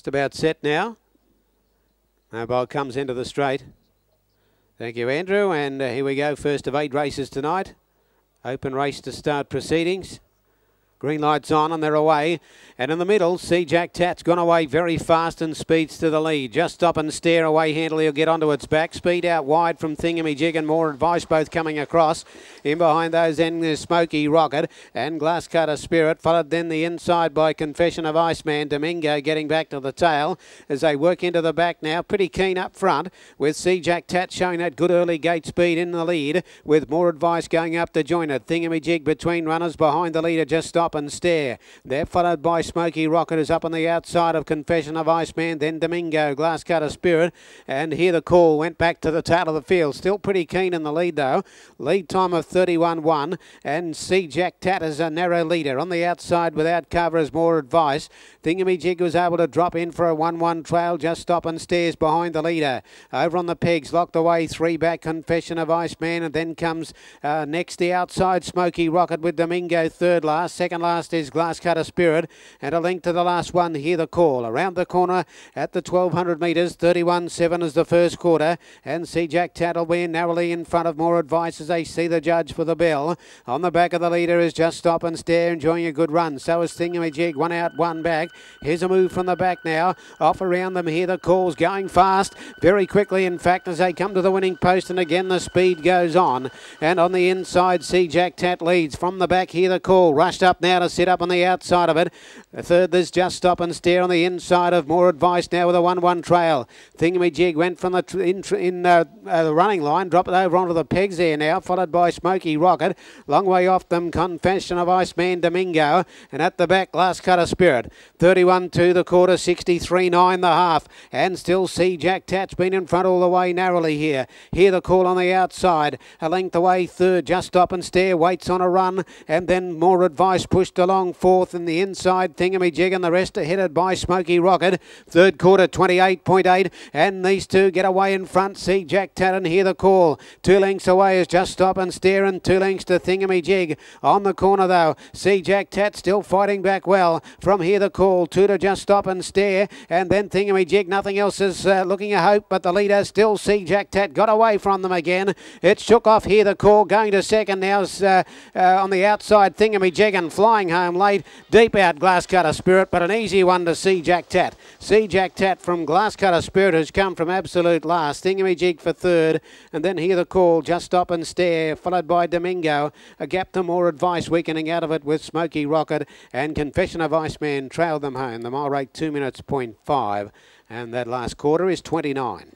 Just about set now. Mobile comes into the straight. Thank you, Andrew. And here we go. First of 8 races tonight. Open race to start proceedings. Green lights on and they're away. And in the middle, See Jack Tat's gone away very fast and speeds to the lead. Just Stop and Stare away handily. He'll get onto its back. Speed out wide from Thingamajig and More Advice both coming across. In behind those then there's Smoky Rocket and Glass Cutter Spirit. Followed then the inside by Confession of Iceman. Domingo getting back to the tail as they work into the back now. Pretty keen up front with See Jack Tat showing that good early gate speed in the lead with More Advice going up to join it. Thingamajig between runners behind the leader. Just Stop and Stare. They're followed by Smoky Rocket, who's up on the outside of Confession of Iceman, then Domingo, Glass Cutter Spirit, and Hear the Call went back to the tail of the field. Still pretty keen in the lead though. Lead time of 31.1, and See Jack Tat is a narrow leader. On the outside without cover is More Advice. Thingamajig was able to drop in for a 1-1 trail. Just Stop and Stares behind the leader. Over on the pegs, locked away, 3 back, Confession of Iceman, and then comes next the outside Smoky Rocket with Domingo third last. Second last is Glass Cutter Spirit, and a link to the last one, Hear the Call. Around the corner at the 1200 metres, 31.7 is the first quarter, and See Jack Tat will be narrowly in front of More Advice as they see the judge for the bell. On the back of the leader is Just Stop and Stare, enjoying a good run. So is Thingamajig, 1 out, 1 back. Here's a move from the back now. Off around them, Hear the Call's going fast, very quickly in fact, as they come to the winning post, and again the speed goes on. And on the inside, See Jack Tat leads. From the back, Hear the Call, rushed up now to sit up on the outside of it. Third, there's Just Stop and Stare on the inside of More Advice now with a 1-1 trail. Thingamajig went from the running line, dropped it over onto the pegs there now, followed by Smoky Rocket. Long way off them, Confession of Iceman, Domingo, and at the back, Glass Cutter Spirit. 31.2 the quarter, 63.9 the half, and still See Jack Tat's been in front all the way narrowly here. Hear the Call on the outside, a length away third. Just Stop and Stare waits on a run, and then More Advice pushed along fourth in the inside. Thingamajig and the rest are headed by Smoky Rocket. Third quarter, 28.8, and these two get away in front. See Jack Tat and Hear the Call. 2 lengths away is Just Stop and Stare, and 2 lengths to Thingamajig. On the corner though, See Jack Tat still fighting back well from Hear the Call. 2 to Just Stop and Stare, and then Thingamajig. Nothing else is looking a hope, but the leader still See Jack Tat got away from them again. It shook off Hear the Call, going to second now on the outside. Thingamajig and flying home late. Deep out Glass Cutter Spirit, but an easy one to See Jack Tat. See Jack Tat from Glass Cutter Spirit has come from absolute last. Thingamajig for third, and then Hear the Call, Just Stop and Stare, followed by Domingo. A gap to More Advice, weakening out of it with Smoky Rocket, and Confession of Iceman trailed them home. The mile rate 2 minutes, 0.5, and that last quarter is 29.